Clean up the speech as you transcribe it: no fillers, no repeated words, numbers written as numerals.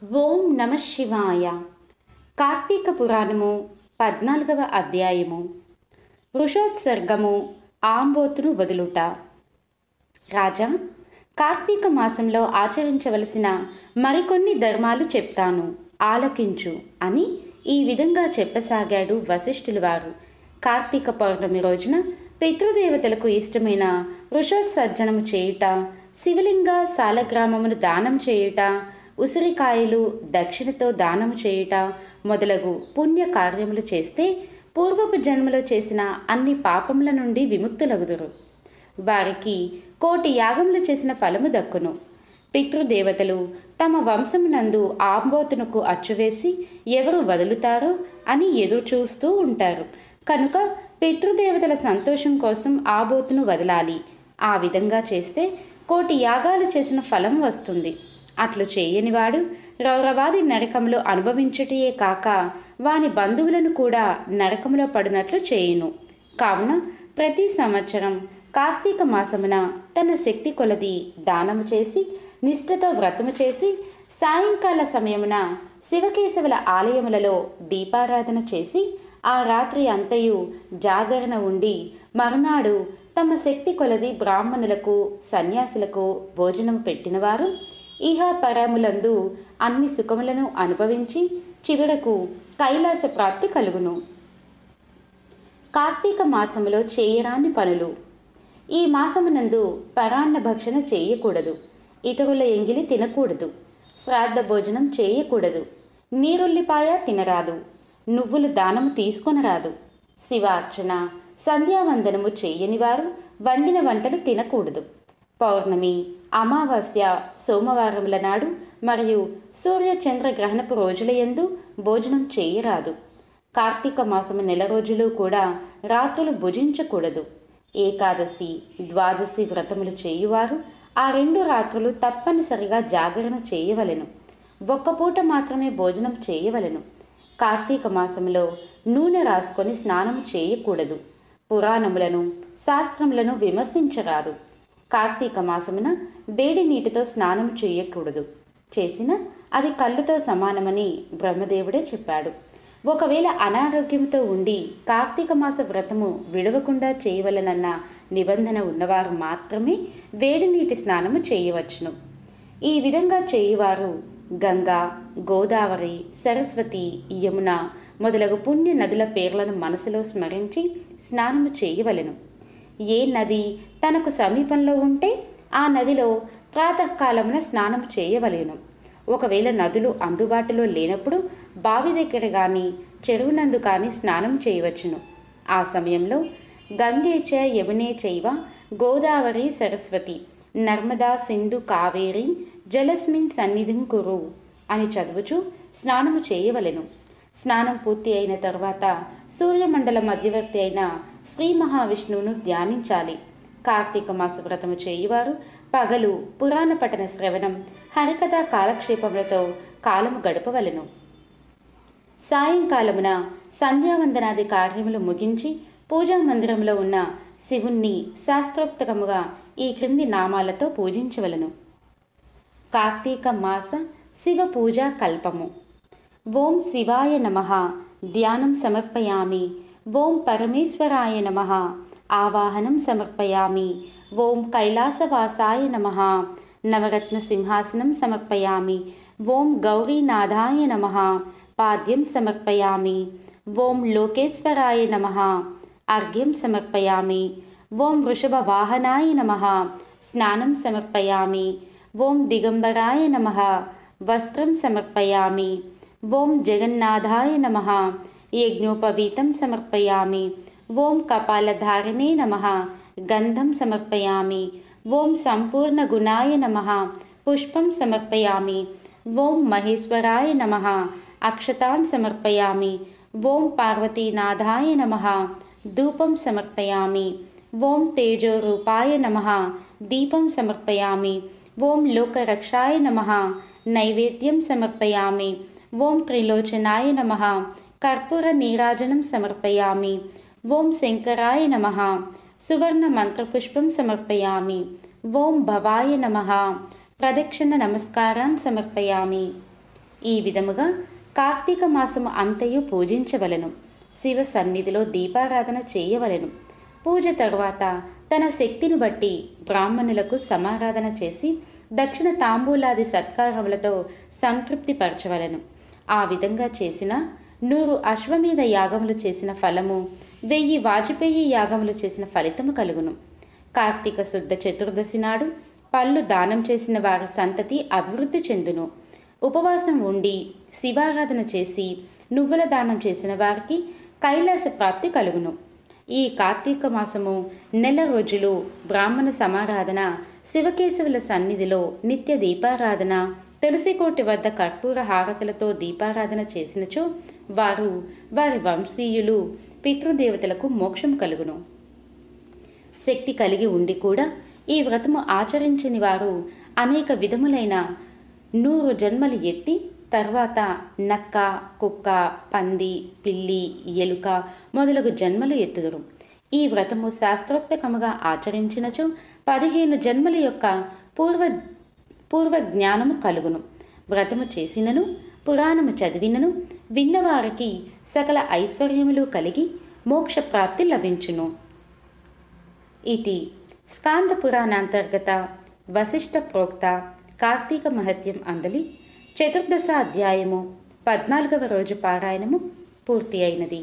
ఓం నమ శివాయ. కార్తీక పురాణము 14వ అధ్యాయము. వృషోత్సర్గము ఆంబోతును వదులుట. రాజా, కార్తీక మాసంలో ఆచరించవలసిన మరికొన్ని ధర్మాలు చెప్తాను, ఆలకించు అని ఈ విధంగా చెప్పసాగాడు వశిష్ఠులు వారు. కార్తీక పౌర్ణమి రోజున పితృదేవతలకు ఇష్టమైన వృషోత్సర్జనము చేయుట, శివలింగ సాలగ్రామమును దానం చేయుట, ఉసిరికాయలు దక్షిణతో దానము చేయుట మొదలగు పుణ్య కార్యములు చేస్తే పూర్వపు జన్మలో చేసిన అన్ని పాపముల నుండి విముక్తులగుదురు. వారికి 1,000,000 యాగములు చేసిన ఫలము దక్కును. పితృదేవతలు తమ వంశమునందు ఆంబోతునకు అచ్చువేసి ఎవరు వదులుతారో అని ఎదురు చూస్తూ ఉంటారు. కనుక పితృదేవతల సంతోషం కోసం ఆంబోతును వదలాలి. ఆ విధంగా చేస్తే 1,000,000 యాగాలు చేసిన ఫలం వస్తుంది. అట్లు చేయనివాడు రౌరవాది నరకములో అనుభవించుటయే కాక వాని బంధువులను కూడా నరకములో పడినట్లు చేయును. కావున ప్రతి సంవత్సరం కార్తీక మాసమున తన శక్తి కొలది దానము చేసి, నిష్ఠతో వ్రతము చేసి, సాయంకాల సమయమున శివకేశవుల ఆలయములలో దీపారాధన చేసి, ఆ రాత్రి అంతయు జాగరణ ఉండి, మరునాడు తమ శక్తి కొలది బ్రాహ్మణులకు సన్యాసులకు భోజనం పెట్టినవారు ఇహ పరములందు అన్ని సుఖములను అనుభవించి చివరకు కైలాస ప్రాప్తి కలుగును. కార్తీక మాసములో చేయరాని పనులు. ఈ మాసమునందు పరాన్న భక్షణ చేయకూడదు, ఇతరుల ఎంగిలి తినకూడదు, శ్రాద్ధ భోజనం చేయకూడదు, నీరుల్లిపాయ తినరాదు, నువ్వులు దానము తీసుకొనరాదు, శివార్చన సంధ్యావందనము చేయనివారు వండిన వంటలు తినకూడదు. పౌర్ణమి, అమావాస్య, సోమవారముల నాడు మరియు సూర్య చంద్ర గ్రహణపు రోజులయందు భోజనం చేయరాదు. కార్తీక మాసము నెల రోజులు కూడా రాత్రులు భుజించకూడదు. ఏకాదశి, ద్వాదశి వ్రతములు చేయువారు ఆ 2 రాత్రులు తప్పనిసరిగా జాగరణ చేయవలెను. ఒక్క పూట మాత్రమే భోజనం చేయవలెను. కార్తీక మాసములో నూనె రాసుకొని స్నానము చేయకూడదు. పురాణములను శాస్త్రములను విమర్శించరాదు. కార్తీక మాసమున వేడి నీటితో స్నానం చేయకూడదు. చేసిన అది కళ్ళుతో సమానమని బ్రహ్మదేవుడే చెప్పాడు. ఒకవేళ అనారోగ్యంతో ఉండి కార్తీక మాస వ్రతము విడవకుండా చేయవలనన్న నిబంధన ఉన్నవారు మాత్రమే వేడి నీటి స్నానము చేయవచ్చును. ఈ విధంగా చేయువారు గంగా, గోదావరి, సరస్వతి, యమున మొదలగు పుణ్య నదుల పేర్లను మనసులో స్మరించి స్నానము చేయవలెను. ఏ నది తనకు సమీపంలో ఉంటే ఆ నదిలో ప్రాతకాలమున స్నానం చేయవలెను. ఒకవేళ నదులు అందుబాటులో లేనప్పుడు బావి దగ్గర కానీ చెరువునందు కానీ స్నానం చేయవచ్చును. ఆ సమయంలో గంగేచ యమునే చైవ గోదావరి సరస్వతి నర్మదా సింధు కావేరి జలస్మిన్ సన్నిధిం కురు అని చదువుచు స్నానము చేయవలెను. స్నానం పూర్తి అయిన తరువాత సూర్యమండల మధ్యవర్తి అయిన శ్రీ మహావిష్ణువును ధ్యానించాలి. కార్తీక మాస వ్రతము చేయువారు పగలు పురాణ పఠన శ్రవణం, హరికథా కాలక్షేపములతో కాలము గడపవలెను. సాయంకాలమున సంధ్యావందనాది కార్యములు ముగించి పూజా మందిరంలో ఉన్న శివుణ్ణి శాస్త్రోక్తముగా ఈ క్రింది నామాలతో పూజించవలెను. కార్తీక మాస శివ పూజా కల్పము. ఓం శివాయ నమః ధ్యానం సమర్పయామి. ఓం పరమేశ్వరాయ నమః ఆవాహనం సమర్పయామి. ఓం కైలాసవాసాయ నమః నవరత్న సింహాసనం సమర్పయామి. ఓం గౌరీనాథాయ నమః పాద్యం సమర్పయామి. ఓం లోకేశ్వరాయ నమః అర్ఘ్యం సమర్పయామి. ఓం వృషభవాహనాయ నమః స్నానం సమర్పయామి. ఓం దిగంబరాయ నమః వస్త్రం సమర్పయామి. ఓం జగన్నాథాయ నమః యజ్ఞోపవీతం సమర్పయామి. ఓం కపాలధారిణే నమః గంధం సమర్పయామి. ఓం సంపూర్ణ గుణాయ నమః పుష్పం సమర్పయామి. ఓం మహేశ్వరాయ నమః అక్షతాన్ సమర్పయామి. ఓం పార్వతీనాథాయ నమః ధూపం సమర్పయామి. ఓం తేజోరూపాయ నమః దీపం సమర్పయామి. ఓం లోకరక్షాయ నమః నైవేద్యం సమర్పయామి. ఓం త్రిలోచనాయ నమః కర్పూర నీరాజనం సమర్పయామి. ఓం శంకరాయ నమః సువర్ణ మంత్రపుష్పం సమర్పయామి. ఓం భవాయ నమః ప్రదక్షిణ నమస్కారాన్ సమర్పయామి. ఈ విధముగా కార్తీక మాసము అంతయు పూజించవలెను. శివ సన్నిధిలో దీపారాధన చేయవలెను. పూజ తరువాత తన శక్తిని బట్టి బ్రాహ్మణులకు సమారాధన చేసి దక్షిణ తాంబూలాది సత్కారములతో సంతృప్తిపరచవలెను. ఆ విధంగా చేసిన 100 అశ్వమేధ యాగములు చేసిన ఫలము, 1000 వాజపేయి యాగములు చేసిన ఫలితము కలుగును. కార్తీక శుద్ధ చతుర్దశి నాడు పళ్ళు దానం చేసిన వారి సంతతి అభివృద్ధి చెందును. ఉపవాసం ఉండి శివారాధన చేసి నువ్వుల దానం చేసిన వారికి కైలాస ప్రాప్తి కలుగును. ఈ కార్తీక మాసము నెల రోజులు బ్రాహ్మణ సమారాధన, శివకేశవుల సన్నిధిలో నిత్య దీపారాధన, తులసికోటి వద్ద కర్పూర హారతులతో దీపారాధన చేసినచో వారు వారి వంశీయులు పితృదేవతలకు మోక్షం కలుగును. శక్తి కలిగి ఉండి కూడా ఈ వ్రతము ఆచరించని వారు అనేక విధములైన 100 జన్మలు ఎత్తి తర్వాత నక్క, కుక్క, పంది, పిల్లి, ఎలుక మొదలగు జన్మలు ఎత్తుదురు. ఈ వ్రతము శాస్త్రోక్తకముగా ఆచరించినచో 15 జన్మల యొక్క పూర్వ జ్ఞానము కలుగును. వ్రతము చేసినను, పురాణము చదివినను విన్నవారికి సకల ఐశ్వర్యములు కలిగి మోక్షప్రాప్తి లభించును. ఇది స్కాంద పురాణాంతర్గత వశిష్ఠ ప్రోక్త కార్తీక మహత్యం అందలి చతుర్దశ అధ్యాయము 14వ రోజు పారాయణము పూర్తి అయినది.